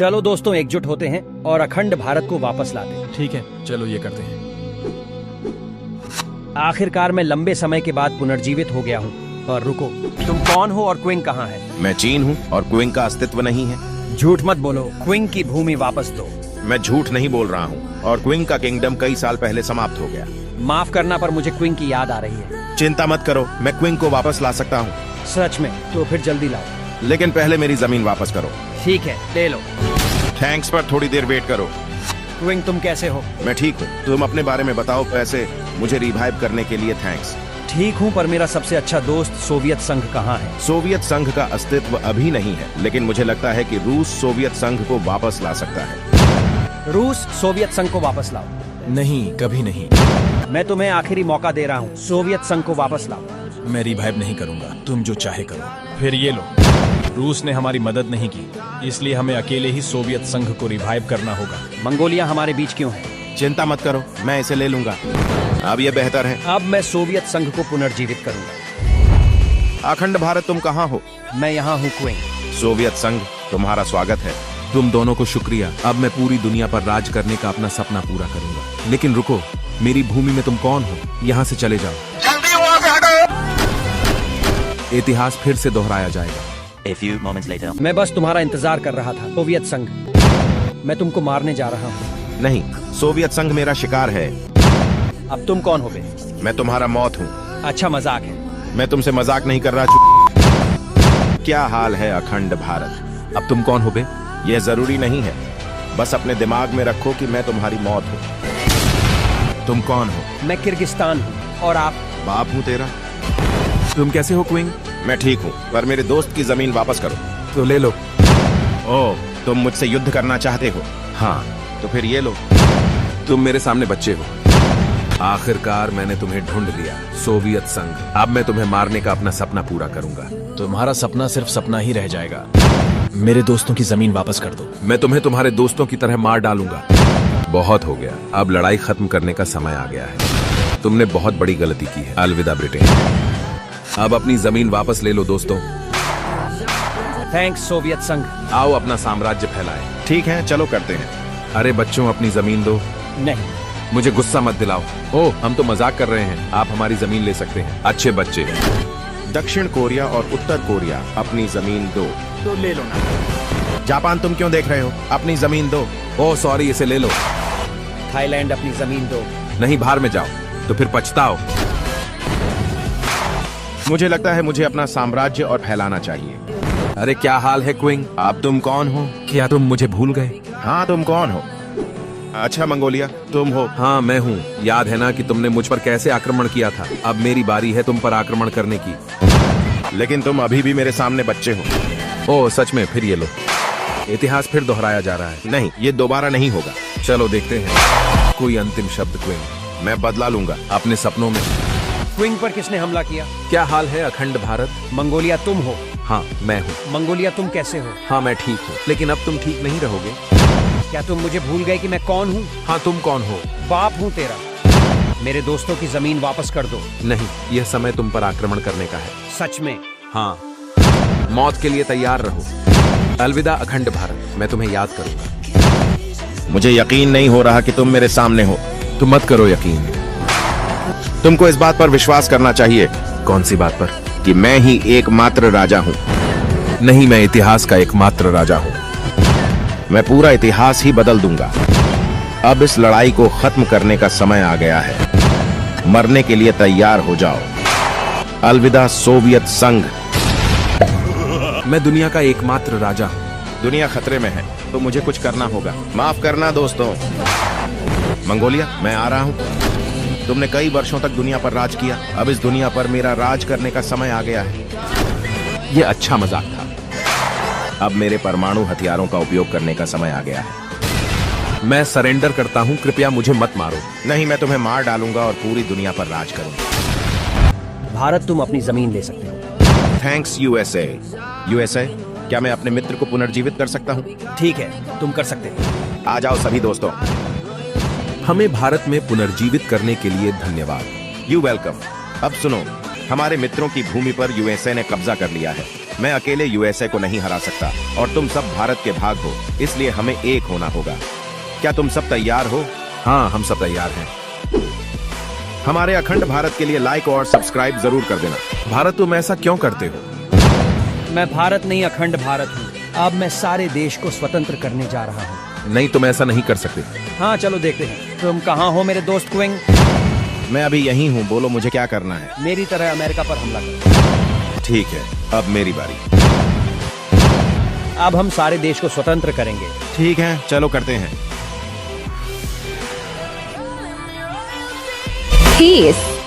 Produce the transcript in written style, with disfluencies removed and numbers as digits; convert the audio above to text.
चलो दोस्तों एकजुट होते हैं और अखंड भारत को वापस लाते हैं। ठीक है, चलो ये करते हैं। आखिरकार मैं लंबे समय के बाद पुनर्जीवित हो गया हूँ। और रुको, तुम कौन हो और क्विंग कहाँ है? मैं चीन हूँ और क्विंग का अस्तित्व नहीं है। झूठ मत बोलो, क्विंग की भूमि वापस दो। मैं झूठ नहीं बोल रहा हूँ और क्विंग का किंगडम कई साल पहले समाप्त हो गया। माफ करना पर मुझे क्विंग की याद आ रही है। चिंता मत करो, मैं क्विंग को वापस ला सकता हूँ। सच में? तो फिर जल्दी लाओ। लेकिन पहले मेरी जमीन वापस करो। ठीक है, ले लो। थैंक्स, पर थोड़ी देर वेट करो। क्विंग तुम कैसे हो? मैं ठीक हूँ, तुम अपने बारे में बताओ। वैसे मुझे रिवाइव करने के लिए थैंक्स। ठीक हूँ, पर मेरा सबसे अच्छा दोस्त सोवियत संघ कहाँ है? सोवियत संघ का अस्तित्व अभी नहीं है, लेकिन मुझे लगता है कि रूस सोवियत संघ को वापस ला सकता है। रूस सोवियत संघ को वापस लाओ। नहीं, कभी नहीं। मैं तुम्हें आखिरी मौका दे रहा हूँ, सोवियत संघ को वापस लाओ। मैं रिवाइव नहीं करूंगा, तुम जो चाहे करो। फिर ये लो, रूस ने हमारी मदद नहीं की, इसलिए हमें अकेले ही सोवियत संघ को रिवाइव करना होगा। मंगोलिया हमारे बीच क्यों है? चिंता मत करो, मैं इसे ले लूंगा। अब ये बेहतर है। अब मैं सोवियत संघ को पुनर्जीवित करूंगा। अखंड भारत, तुम कहाँ हो? मैं यहाँ हूँ क्विंग। सोवियत संघ, तुम्हारा स्वागत है। तुम दोनों को शुक्रिया। अब मैं पूरी दुनिया पर राज करने का अपना सपना पूरा करूंगा। लेकिन रुको, मेरी भूमि में तुम कौन हो? यहाँ से चले जाओ। जल्दी वहाँ से हटो। इतिहास फिर से दोहराया जाएगा। A few moments later. मैं बस तुम्हारा इंतजार कर रहा था। सोवियत संघ, मैं तुमको मारने जा रहा हूँ। नहीं, सोवियत संघ मेरा शिकार है। अब तुम कौन हो बे? मैं तुम्हारा मौत हूँ। अच्छा मजाक है। मैं तुमसे मजाक नहीं कर रहा। क्या हाल है अखंड भारत? अब तुम कौन हो बे? यह जरूरी नहीं है, बस अपने दिमाग में रखो कि मैं तुम्हारी मौत हूँ। तुम कौन हो? मैं किर्गिस्तान हूँ। और आप? बाप हूँ तेरा। तुम कैसे हो क्विंग? मैं ठीक हूँ, पर मेरे दोस्त की जमीन वापस करो। तो ले लो। ओह, तुम मुझसे युद्ध करना चाहते हो? हाँ, तो फिर ये लो। तुम मेरे सामने बच्चे हो। आखिरकार मैंने तुम्हें ढूंढ लिया, सोवियत संघ। अब मैं तुम्हें मारने का अपना सपना पूरा करूंगा। तुम्हारा सपना सिर्फ सपना ही रह जाएगा। मेरे दोस्तों की जमीन वापस कर दो। मैं तुम्हें तुम्हारे दोस्तों की तरह मार डालूंगा। बहुत हो गया, अब लड़ाई खत्म करने का समय आ गया है। तुमने बहुत बड़ी गलती की है। अलविदा ब्रिटेन। अब अपनी जमीन वापस ले लो दोस्तों। थैंक्स सोवियत संघ। आओ अपना साम्राज्य फैलाएं। ठीक है, चलो करते हैं। अरे बच्चों, अपनी जमीन दो। नहीं, मुझे गुस्सा मत दिलाओ। ओह, हम तो मजाक कर रहे हैं। आप हमारी जमीन ले सकते हैं, अच्छे बच्चे। दक्षिण कोरिया और उत्तर कोरिया अपनी जमीन दो। तो ले लो ना। जापान, तुम क्यों देख रहे हो? अपनी जमीन दो। ओह सॉरी, इसे ले लो। थाईलैंड अपनी जमीन दो। नहीं, बाहर में जाओ, तो फिर पछताओ। मुझे लगता है मुझे अपना साम्राज्य और फैलाना चाहिए। अरे क्या हाल है क्विंग? अब तुम कौन हो? क्या तुम मुझे भूल गए? हाँ, तुम कौन हो? अच्छा मंगोलिया, तुम हो? हाँ मैं हूँ। याद है ना कि तुमने मुझ पर कैसे आक्रमण किया था? अब मेरी बारी है तुम पर आक्रमण करने की। लेकिन तुम अभी भी मेरे सामने बच्चे हो। ओह सच में? फिर ये लो, इतिहास फिर दोहराया जा रहा है। नहीं, ये दोबारा नहीं होगा। चलो देखते हैं। कोई अंतिम शब्द क्विंग? मैं बदला लूंगा। अपने सपनों में। क्विंग पर किसने हमला किया? क्या हाल है अखंड भारत? मंगोलिया तुम हो? हाँ मैं हूँ। मंगोलिया तुम कैसे हो? हाँ मैं ठीक हूँ, लेकिन अब तुम ठीक नहीं रहोगे। क्या तुम मुझे भूल गए कि मैं कौन हूँ? हाँ, तुम कौन हो? बाप हूँ तेरा। मेरे दोस्तों की जमीन वापस कर दो। नहीं, यह समय तुम पर आक्रमण करने का है। सच में? हाँ, मौत के लिए तैयार रहो। अलविदा अखंड भारत, मैं तुम्हें याद करूंगा। मुझे यकीन नहीं हो रहा कि तुम मेरे सामने हो। तुम मत करो यकीन। तुमको इस बात पर विश्वास करना चाहिए। कौन सी बात पर? कि मैं ही एकमात्र राजा हूँ। नहीं, मैं इतिहास का एकमात्र राजा हूँ। मैं पूरा इतिहास ही बदल दूंगा। अब इस लड़ाई को खत्म करने का समय आ गया है। मरने के लिए तैयार हो जाओ। अलविदा सोवियत संघ। मैं दुनिया का एकमात्र राजा हूँ। दुनिया खतरे में है, तो मुझे कुछ करना होगा। माफ करना दोस्तों। मंगोलिया, मैं आ रहा हूँ। तुमने कई वर्षों तक दुनिया पर राज किया, अब इस दुनिया पर मेरा राज करने का समय आ गया है। ये अच्छा मजाक था। अब मेरे परमाणु हथियारों का उपयोग करने का समय आ गया है। मैं सरेंडर करता हूँ, कृपया मुझे मत मारो। नहीं, मैं तुम्हें मार डालूंगा और पूरी दुनिया पर राज करूंगा। भारत, तुम अपनी जमीन ले सकते हो। Thanks USA. यूएसए, क्या मैं अपने मित्र को पुनर्जीवित कर सकता हूँ? ठीक है, तुम कर सकते हो। आ जाओ सभी दोस्तों। हमें भारत में पुनर्जीवित करने के लिए धन्यवाद। You welcome. अब सुनो, हमारे मित्रों की भूमि पर यूएसए ने कब्जा कर लिया है। मैं अकेले यूएसए को नहीं हरा सकता और तुम सब भारत के भाग हो, इसलिए हमें एक होना होगा। क्या तुम सब तैयार हो? हाँ, हम सब तैयार हैं। हमारे अखंड भारत के लिए लाइक और सब्सक्राइब जरूर कर देना। भारत, तुम ऐसा क्यों करते हो? मैं भारत नहीं, अखंड भारत हूँ। अब मैं सारे देश को स्वतंत्र करने जा रहा हूँ। नहीं, तुम ऐसा नहीं कर सकते। हाँ, चलो देखते हैं। तुम कहाँ हो मेरे दोस्त क्विंग? मैं अभी यहीं हूँ, बोलो मुझे क्या करना है। मेरी तरह अमेरिका पर हमला करो। ठीक है, अब मेरी बारी। अब हम सारे देश को स्वतंत्र करेंगे। ठीक है, चलो करते हैं। Peace.